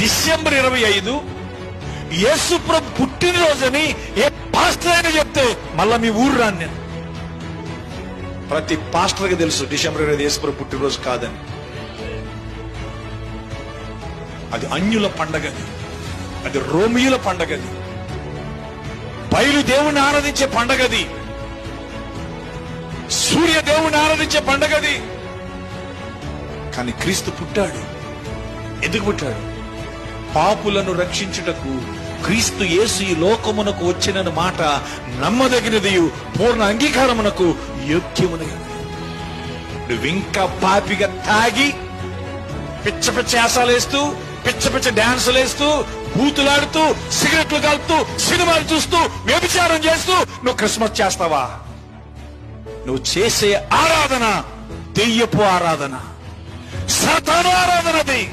December 25 యేసుప్రభు పుట్టినరోజని ఏ pastor అయినా చెప్తే మళ్ళా మీ ఊరు రాను నేను. ప్రతి పాస్టర్కి తెలుసు డిసెంబర్ 25 యేసుప్రభు పుట్టినరోజు కాదని. అది అన్యుల పండగది, అది రోమియుల పండగది, బయలు దేవుణ్ణి ఆరాధించే పండగది, సూర్య దేవుణ్ణి ఆరాధించే పండగది. కానీ క్రీస్తు పుట్టాడు. ఎందుకు పుట్టాడు? పాపులను రక్షించుటకు క్రీస్తు యేసు ఈ లోకమునకు వచ్చిన మాట నమ్మదగినది, పూర్ణ అంగీకారమునకు యోగ్యమునైనది. నువ్వింకా పాపిగా తాగి పిచ్చ పిచ్చ యాసాలు వేస్తూ, పిచ్చ పిచ్చ డాన్సులు వేస్తూ, బూతులాడుతూ, సిగరెట్లు కాలుతూ, సినిమాలు చూస్తూ, వ్యభిచారం చేస్తూ నువ్వు క్రిస్మస్ చేస్తావా? నువ్వు చేసే ఆరాధన దెయ్యపు ఆరాధన, సాతాను ఆరాధనది.